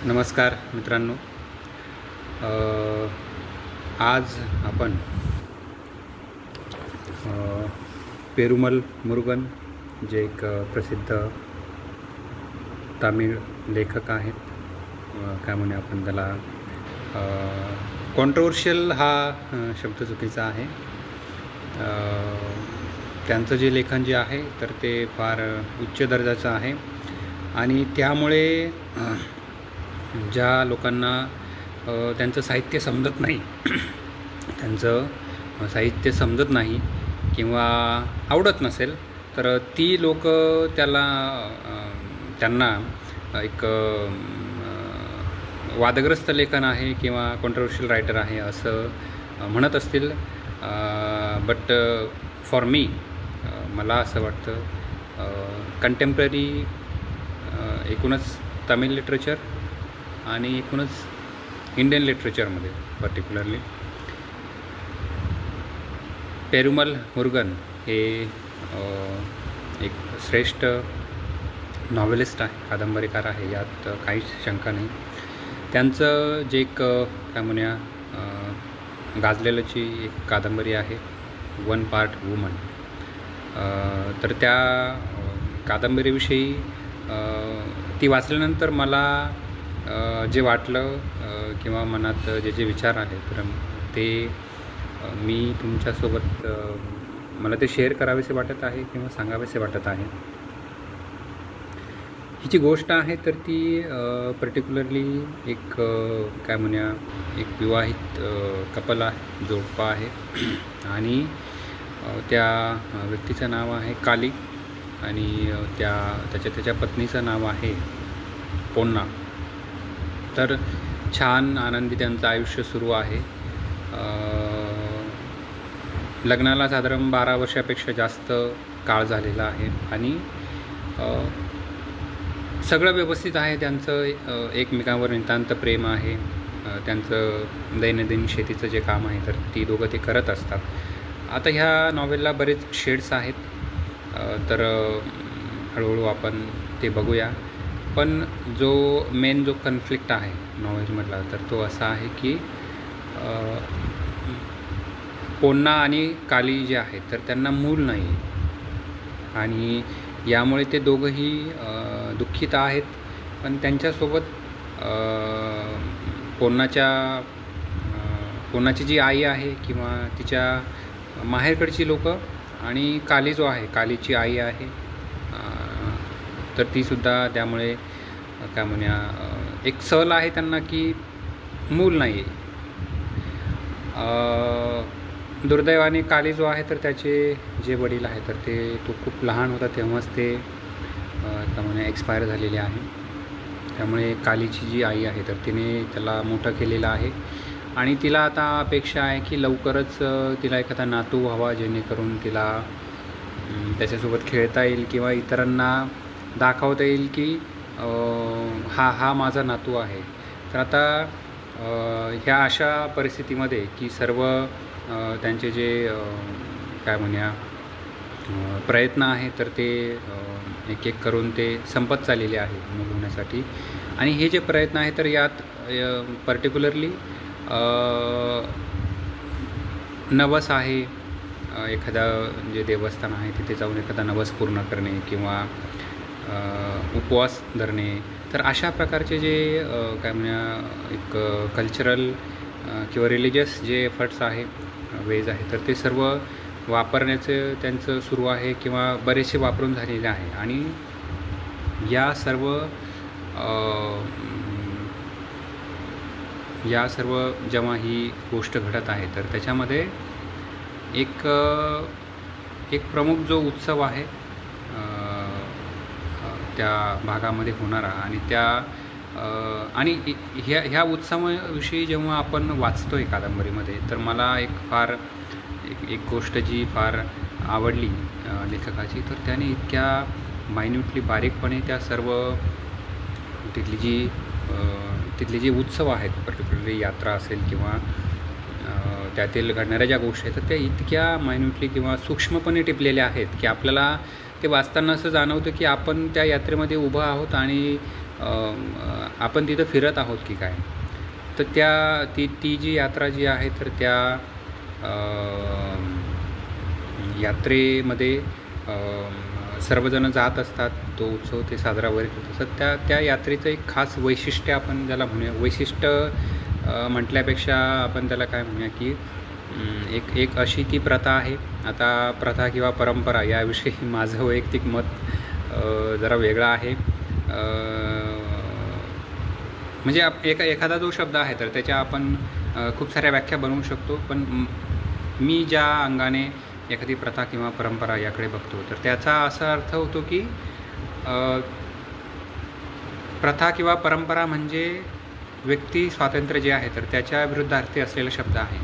नमस्कार मित्रांनो, आज आपण पेरुमल मुरुगन जे एक प्रसिद्ध तामिळ लेखक आहेत, काय म्हणे आपण त्याला, कॉन्ट्रोवर्शियल हा शब्द चुकीचा आहे. त्यांचं जे लेखन जे आहे तर ते फार उच्च दर्जाचं आहे आणि त्यामुळे ज्या लोकांना त्यांचं साहित्य समजत नाही किंवा आवडत नसेल तर ती लोक त्यांना एक वादग्रस्त लेखन आहे किंवा कॉन्ट्रोवर्शियल रायटर आहे असं म्हणत असतील. बट फॉर मी, मला असं वाटतं कंटेम्पररी एकूणच तामिळ लिटरेचर आणि एकूणच इंडियन लिटरेचरमध्ये पर्टिक्युलरली पेरुमल मुरुगन हे एक श्रेष्ठ नॉव्हेलिस्ट आहे, कादंबरीकार आहे, यात काहीच शंका नाही. त्यांचं जे एक काय म्हणूया गाजलेलंची एक कादंबरी आहे, 1 पार्ट वुमन, तर त्या कादंबरीविषयी ती वाचल्यानंतर मला जे वाटलं किंवा मनात जे विचार आले तर ते मी तुमच्यासोबत मला ते शेअर करावेसे वाटत आहे किंवा सांगावेसे वाटत आहे. ही जी गोष्ट आहे तर ती पर्टिक्युलरली एक काय म्हणूया एक विवाहित कपल आहे, जोडपं आहे आणि त्या व्यक्तीचं नाव आहे काली आणि त्याच्या पत्नीचं नाव आहे पोन्ना. तर छान आनंदी त्यांचं आयुष्य सुरू आहे. लग्नाला साधारण 12 वर्षापेक्षा जास्त काळ झालेला आहे आणि सगळं व्यवस्थित आहे. त्यांचं एकमेकांवर नितांत प्रेम आहे. त्यांचं दैनंदिन शेतीचं जे काम आहे तर ती दोघं ते करत असतात. आता ह्या नॉवेलला बरेच शेड्स आहेत, तर हळूहळू आपण ते बघूया. पण जो कन्फ्लिक्ट आहे नॉवेलमधला तर तो असा आहे की पोन्ना आणि काली जे आहेत तर त्यांना मूल नाही आणि यामुळे ते दोघंही दुःखित आहेत. पण त्यांच्यासोबत पोन्नाची जी आई आहे किंवा तिच्या माहेरकडची लोक आणि काली जो आहे, कालीची आई आहे, तर तीसुद्धा त्यामुळे काय म्हणूया एक सल आहे त्यांना की मूल नाही. दुर्दैवाने काली जो आहे तर त्याचे जे वडील आहे तर तो खूप लहान होता तेव्हाच ते त्यामुळे एक्सपायर झालेले आहे. त्यामुळे कालीची जी आई आहे तर तिने त्याला मोठं केलेलं आहे आणि तिला आता अपेक्षा आहे की लवकरच तिला एखादा नातू व्हावा, जेणेकरून तिला त्याच्यासोबत खेळता येईल किंवा इतरांना दाखवता येईल की हा माझा नातू आहे. तर आता ह्या अशा परिस्थितीमध्ये की सर्व त्यांचे जे काय म्हणूया प्रयत्न आहे तर ते एक एक करून ते संपत चाललेले आहे मूल होण्यासाठी. आणि हे जे प्रयत्न आहे तर यात पर्टिक्युलरली नवस आहे, एखादा जे देवस्थान आहे तिथे जाऊन एखादा नवस पूर्ण करणे किंवा उपवास धरणे, तर अशा प्रकारचे जे काय म्हणूया एक कल्चरल किंवा रिलिजियस जे एफर्ट्स आहे, वेज आहे, तर ते सर्व वापरण्याचं त्यांचं सुरू आहे किंवा बरेचसे वापरून झालेले आहे. आणि या सर्व जेव्हा ही गोष्ट घडत आहे तर त्याच्यामध्ये एक प्रमुख जो उत्सव आहे त्या भागामध्ये होणारा आणि ह्या उत्सवाविषयी जेव्हा आपण वाचतोय कादंबरीमध्ये तर मला एक गोष्ट जी फार आवडली लेखकाची, तर त्याने इतक्या मायन्यूटली बारीकपणे त्या सर्व तिथली जी उत्सव आहेत, पर्टिक्युलरली यात्रा असेल किंवा त्यातील घडणाऱ्या ज्या गोष्टी आहेत तर त्या इतक्या मायन्यूटली किंवा सूक्ष्मपणे टिपलेल्या आहेत की आपल्याला ते वाचताना असं जाणवतं की आपण त्या यात्रेमध्ये उभं आहोत आणि आपण तिथं फिरत आहोत की काय. तर ती जी यात्रा जी आहे तर त्या यात्रेमध्ये सर्वजण जात असतात. तो उत्सव ते साजरा वगैरे करत असतात. त्या यात्रेचं एक खास वैशिष्ट्य आपण ज्याला म्हणूया, वैशिष्ट्य म्हटल्यापेक्षा आपण त्याला काय म्हणूया की एक अशी ती प्रथा आहे. आता प्रथा किंवा परंपरा याविषयी माझं वैयक्तिक मत जरा वेगळं आहे. म्हणजे एखादा जो शब्द आहे तर त्याच्या आपण खूप साऱ्या व्याख्या बनवू शकतो. पण मी ज्या अंगाने एखादी प्रथा किंवा परंपरा याकडे बघतो तर त्याचा असा अर्थ होतो की प्रथा किंवा परंपरा म्हणजे व्यक्ती स्वातंत्र्य जे आहे तर त्याच्या विरुद्धार्थी असलेला शब्द आहे.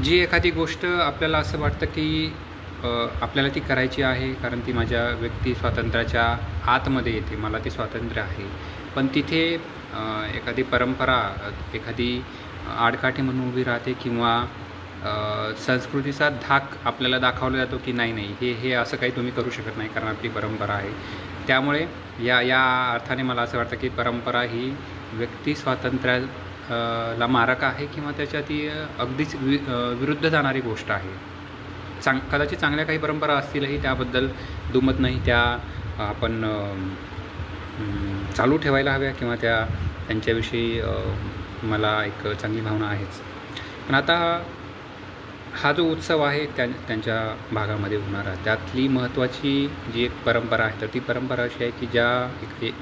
जी एखादी गोष्ट आपल्याला असं वाटतं की आपल्याला ती करायची आहे कारण ती माझ्या व्यक्ती स्वातंत्र्याच्या आतमध्ये येते, मला ती स्वातंत्र्य आहे. पण तिथे एखादी परंपरा एखादी आडकाठी म्हणून उभी राहते किंवा संस्कृतीचा धाक आपल्याला दाखवला जातो की नाही हे असं काही तुम्ही करू शकत नाही कारण आपली परंपरा आहे. त्यामुळे या अर्थाने मला असं वाटतं की परंपरा ही व्यक्ती स्वातंत्र्याला मारक आहे किंवा त्याच्या ती अगदीच विरुद्ध जाणारी गोष्ट आहे. कदाचित चांगल्या काही परंपरा असतीलही, त्याबद्दल दुमत नाही, त्या आपण चालू ठेवायला हव्या किंवा त्यांच्याविषयी मला एक चांगली भावना आहेच. पण आता हा जो उत्सव आहे त्यांच्या भागामध्ये होणारा त्यातली महत्त्वाची जी एक परंपरा आहे तर ती परंपरा अशी आहे की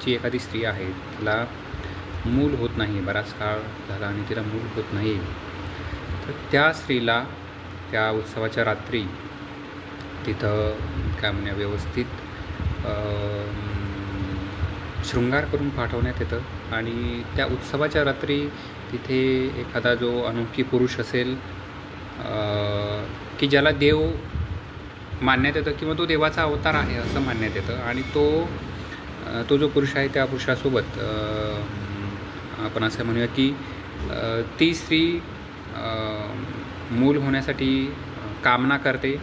जी एखादी स्त्री आहे तिला मूल होत नाही, बराच काळ झाला आणि तिला मूल होत नाही, तर त्या स्त्रीला त्या उत्सवाच्या रात्री तिथं काय म्हणूया व्यवस्थित शृंगार करून पाठवण्यात येतं. आणि त्या उत्सवाच्या रात्री तिथे एखादा जो अनोखी पुरुष असेल की ज्याला देव मानण्यात येतं किंवा तो देवाचा अवतार आहे असं मानण्यात येतं आणि तो जो पुरुष आहे त्या पुरुषासोबत आपण असं म्हणूया की ती स्त्री मूल होण्यासाठी कामना करते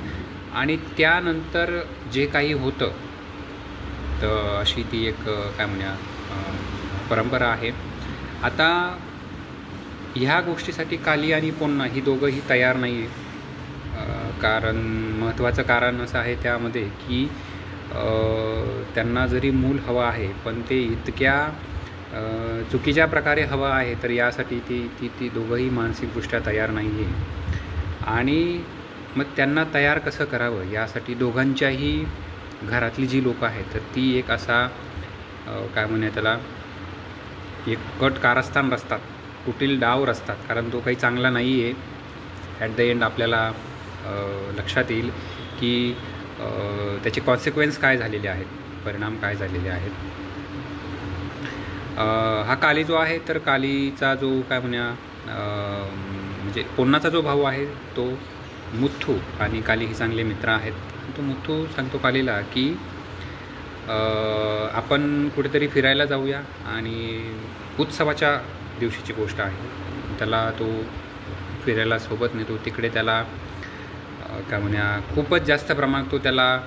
आणि त्यानंतर जे काही होतं तर अशी ती एक काय म्हणूया परंपरा आहे. आता ह्या गोष्टीसाठी काली आणि पोन्ना ही दोघंही तयार नाही आहे. कारण महत्त्वाचं कारण असं आहे त्यामध्ये की त्यांना जरी मूल हवं आहे पण ते इतक्या चुकीच्या प्रकारे हवं आहे तर यासाठी ती दोघंही मानसिकदृष्ट्या तयार नाही आहे. आणि मग त्यांना तयार कसं करावं यासाठी दोघांच्याही घरातली जी लोकं आहेत तर ती एक असा काय म्हणूया त्याला एक कट कारस्थान रचतात, कुटील डाव रचतात. कारण तो काही चांगला नाही आहे. ॲट द एंड आपल्याला लक्षात येईल की त्याचे कॉन्सिक्वेन्स काय झालेले आहेत, परिणाम काय झालेले आहेत. हा काली जो आहे तर कालीचा जो काय म्हणूया म्हणजे पोन्नाचा जो भाऊ आहे तो मुथ्थू आणि काली ही चांगले मित्र आहेत. तो मुथ्थू सांगतो कालीला की आपण कुठेतरी फिरायला जाऊया आणि उत्सवाच्या दिवशीची गोष्ट आहे. त्याला तो फिरायला सोबत नेतो. तिकडे त्याला काय म्हणूया खूपच जास्त प्रमाणात तो त्याला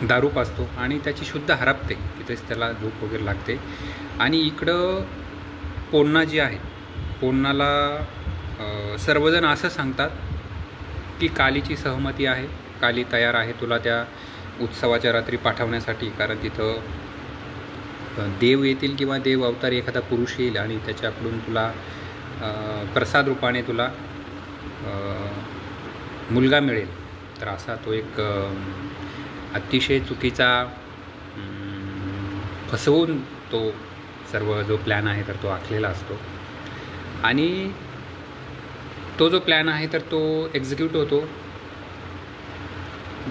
दारू पाजतो आणि त्याची शुद्ध हरपते. तिथेच त्याला झोप वगैरे लागते. आणि इकडं पोन्ना जी आहे, पोन्नाला सर्वजण असं सांगतात की कालीची सहमती आहे, काली तयार आहे तुला त्या उत्सवाच्या रात्री पाठवण्यासाठी. कारण तिथं देव येतील किंवा देव अवतारी एखादा पुरुष येईल आणि त्याच्याकडून तुला प्रसाद रूपाने तुला मुलगा मिळेल. तर असा तो एक अतिशय चुकीचा फसवून तो सर्व जो प्लॅन आहे तर तो आखलेला असतो. आणि तो जो प्लॅन आहे तर तो एक्झिक्यूट होतो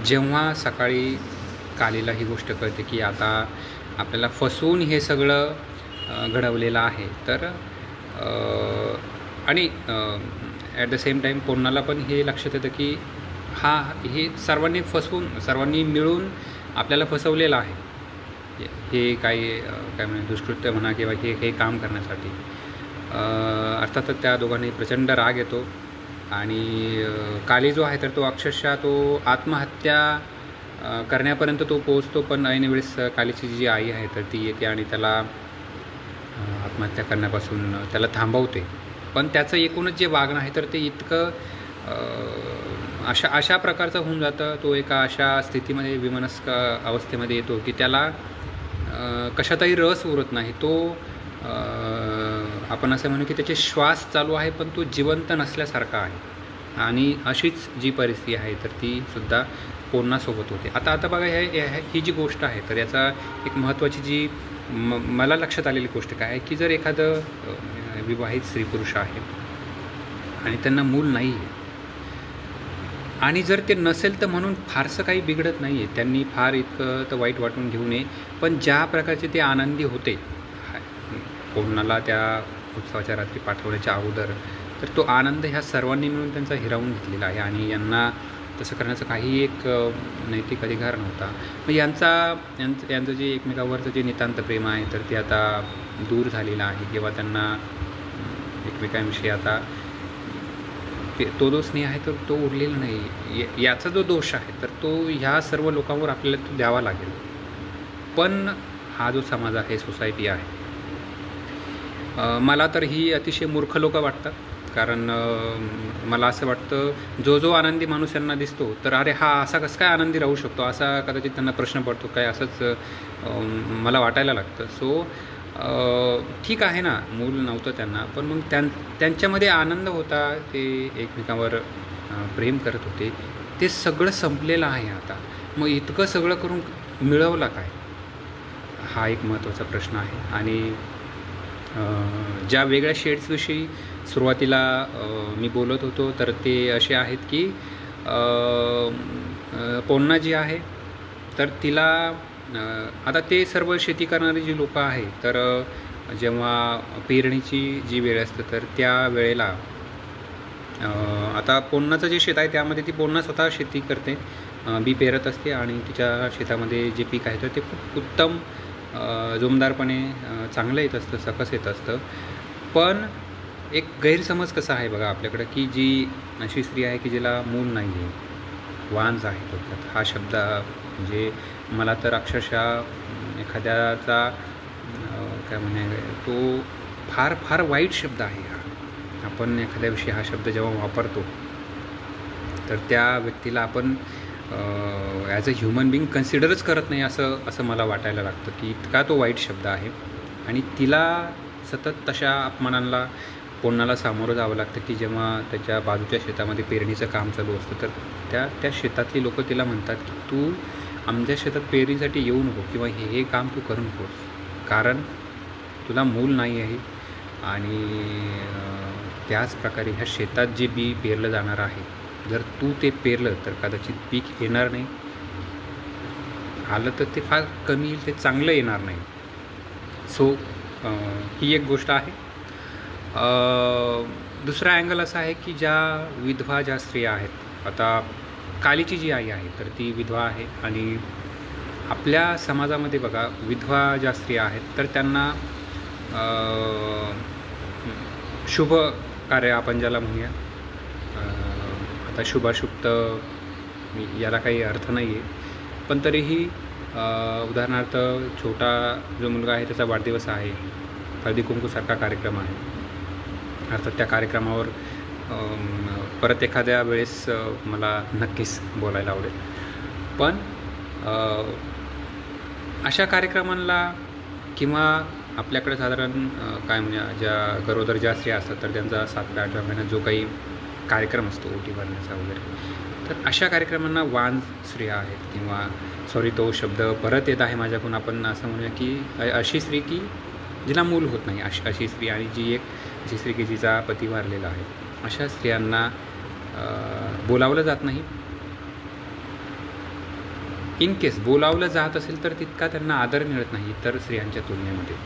जेव्हा सकाळी कालीला ही गोष्ट कळते की आता आपल्याला फसवून हे सगळं घडवलेलं आहे. तर आणि at the same time Ponnala पण हे लक्षात येतं की हे सर्वांनी मिळून आपल्याला फसवलेलं आहे. हे काय म्हणा दुष्कृत्य म्हणा किंवा हे काम करण्यासाठी. अर्थातच त्या दोघांनी प्रचंड राग येतो आणि काली जो आहे तर तो अक्षरशः तो आत्महत्या करण्यापर्यंत तो पोहोचतो, पण ऐन वेळेस कालीची जी आई आहे तर ती येते आणि त्याला आत्महत्या करण्यापासून त्याला थांबवते. पण त्याचं एकूणच जे वागणं आहे तर ते इतकं अशा प्रकारचं होऊन जातं. तो एका अशा स्थितीमध्ये विमनस्क अवस्थेमध्ये येतो की त्याला कशातही रस उरत नाही. तो आपण असं म्हणू की त्याचे श्वास चालू आहे पण तो जिवंत नसल्यासारखा आहे. आणि अशीच जी परिस्थिती आहे तर ती सुद्धा पोन्नासोबत होते. आता बघा ही जी गोष्ट आहे तर याचा एक महत्त्वाची जी मला लक्षात आलेली गोष्ट काय आहे की जर एखादं विवाहित स्त्री पुरुष आहे आणि त्यांना मूल नाही आहे आणि जर ते नसेल तर म्हणून फारसं काही बिघडत नाही आहे, त्यांनी फार इतकं तर वाईट वाटून घेऊ नये. पण ज्या प्रकारचे ते आनंदी होते कोणाला त्या उत्सवाच्या रात्री पाठवण्याच्या अगोदर, तर तो आनंद ह्या सर्वांनी मिळून त्यांचा हिरावून घेतलेला आहे आणि यांना तसं करण्याचं काही एक नैतिक अधिकार नव्हता. मग यांचं जे एकमेकावरचं जे नितांत प्रेम आहे तर ते आता दूर झालेलं आहे किंवा त्यांना एकमेकांविषयी आता तो जो स्नेह आहे तर तो उरलेला नाही. याचा जो दोष आहे तर तो ह्या सर्व लोकांवर आपल्याला तो द्यावा लागेल. पण हा जो समाज आहे, सोसायटी आहे, मला तर ही अतिशय मूर्ख लोकं वाटतात. कारण मला असं वाटतं जो आनंदी माणूस यांना दिसतो तर अरे हा असा कसं काय आनंदी राहू शकतो असा कदाचित त्यांना प्रश्न पडतो काय, असंच मला वाटायला लागतं. सो ठीक आहे ना, मूल नव्हतं त्यांना, पण मग त्यांच्यामध्ये आनंद होता, ते एकमेकांवर प्रेम करत होते. ते सगळं संपलेलं आहे आता. मग इतकं सगळं करून मिळवलं काय, हा एक महत्त्वाचा प्रश्न आहे. आणि ज्या वेगळ्या शेड्सविषयी सुरुवातीला मी बोलत होतो तर ते असे आहेत की पोन्ना जी आहे तर तिला आता ते सर्व शेती करणारी जी लोकं आहे तर जेव्हा पेरणीची जी वेळ असते तर त्या वेळेला आता पोन्नाचं जे शेत आहे त्यामध्ये ती पोन्ना स्वतः शेती करते, बी पेरत असते आणि तिच्या शेतामध्ये जे पीक आहे तर ते खूप उत्तम जोमदारपणे चांगलं येत असतं, सकस येत असतं. पण एक गैरसमज कसा आहे बघा आपल्याकडं की जी अशी स्त्री आहे की जिला मूल नाही आहे, वांज आहे थोडक्यात. हा शब्द म्हणजे मला तर अक्षरशः एखाद्याचा काय म्हणे तो फार फार वाईट शब्द आहे हा. आपण एखाद्याविषयी हा शब्द जेव्हा वापरतो तर त्या व्यक्तीला आपण ॲज अ ह्युमन बिंग कन्सिडरच करत नाही असं मला वाटायला लागतं की इतका तो वाईट शब्द आहे. आणि तिला सतत तशा अपमानांना पोन्नाला सामोरं जावं लागतं की जेव्हा त्याच्या बाजूच्या शेतामध्ये पेरणीचं काम चालू असतं तर त्या शेतातली लोकं तिला म्हणतात की तू आमच्या शेतात पेरणीसाठी येऊ नको किंवा हे काम तू करू नकोस, कारण तुला मूल नाही आहे. आणि त्याच प्रकारे ह्या शेतात जे बी पेरलं जाणार आहे जर तू ते पेरलं तर कदाचित पीक येणार नाही, आलं तर ते फार कमी येईल, ते चांगलं येणार नाही. सो ही एक गोष्ट आहे. दुसरा अँगल असा आहे की विधवा ज्या स्त्रिया आहेत, आता कालीची जी आई आहे तर ती विधवा आहे आणि आपल्या समाजामध्ये बघा विधवा ज्या स्त्रिया आहेत तर त्यांना शुभ कार्य आपण ज्याला म्हणूया, आता शुभाशुभ याला काही अर्थ नाही आहे, पण तरीही उदाहरणार्थ छोटा जो मुलगा आहे त्याचा वाढदिवस आहे, हळदी कुंकूसारखा कार्यक्रम आहे, अर्थात त्या कार्यक्रमावर परत एखाद्या वेळेस मला नक्कीच बोलायला आवडेल. पण अशा कार्यक्रमांना किंवा आपल्याकडे साधारण काय म्हणजे ज्या गरोदर ज्या स्त्रिया असतात तर त्यांचा 7-8व्या महिन्यात जो काही कार्यक्रम असतो ओटी भरण्याचा वगैरे, तर अशा कार्यक्रमांना वांज स्त्रिया आहेत किंवा तो शब्द परत येत आहे माझ्याकडून, आपण असं म्हणूया की अशी स्त्री की जिला मूल होत नाही, अशी स्त्री आणि अशी स्त्री की जिचा पती वारलेला आहे, अशा स्त्रियांना बोलावलं जात नाही. इन केस बोलावलं जात असेल तर तितका त्यांना आदर मिळत नाही इतर स्त्रियांच्या तुलनेमध्ये.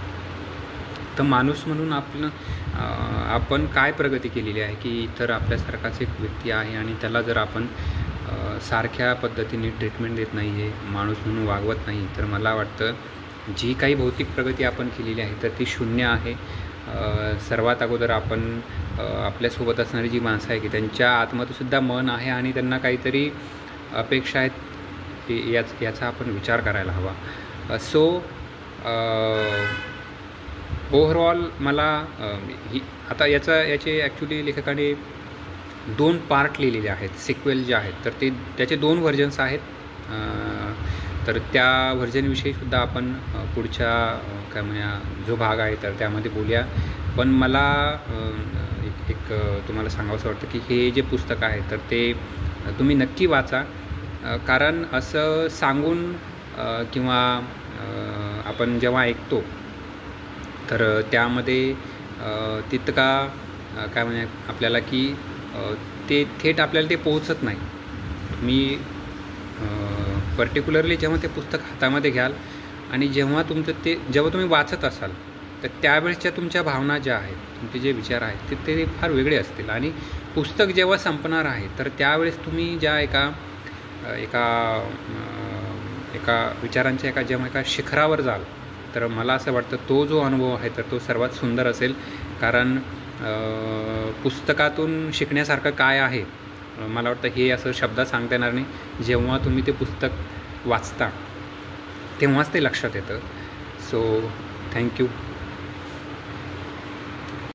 तर माणूस म्हणून आपण काय प्रगती केलेली आहे की इतर आपल्यासारखाच एक व्यक्ती आहे आणि त्याला जर आपण सारख्या पद्धतीने ट्रीटमेंट देत नाही आहे, माणूस म्हणून वागवत नाही, तर मला वाटतं जी काही भौतिक प्रगती आपण केलेली आहे तर ती शून्य आहे. सर्वात अगोदर आपण आपल्यासोबत असणारी जी माणसं आहे की त्यांच्या आतमध्येसुद्धा मन आहे आणि त्यांना काहीतरी अपेक्षा आहेत याचा आपण विचार करायला हवा. सो ओव्हरऑल मला आता याचे ॲक्च्युली लेखकाने 2 पार्ट लिहिलेले आहेत, सिक्वेल जे आहेत, तर त्याचे 2 व्हर्जन्स आहेत. तर त्या व्हर्जनविषयीसुद्धा आपण पुढच्या काय म्हणूया जो भाग आहे तर त्यामध्ये बोलूया. पण मला एक तुम्हाला सांगावंसं वाटतं की हे जे पुस्तक आहे तर ते तुम्ही नक्की वाचा. कारण असं सांगून किंवा आपण जेव्हा ऐकतो तर त्यामध्ये तितका काय म्हणूया आपल्याला की ते थेट आपल्याला ते पोहोचत नाही. तुम्ही पर्टिक्युलरली जेव्हा ते पुस्तक हातामध्ये घ्याल आणि जेव्हा तुम्ही वाचत असाल तर त्यावेळेसच्या तुमच्या भावना ज्या आहेत, तुमचे जे विचार आहेत ते फार वेगळे असतील. आणि पुस्तक जेव्हा संपणार आहे तर त्यावेळेस तुम्ही ज्या एका विचारांच्या जेव्हा एका शिखरावर जाल तर मला असं वाटतं तो जो अनुभव आहे तर तो सर्वात सुंदर असेल. कारण पुस्तकातून शिकण्यासारखं काय आहे मला वाटतं हे असं शब्दात सांगता येणार नाही. जेव्हा तुम्ही ते पुस्तक वाचता तेव्हाच ते लक्षात येतं. So thank you.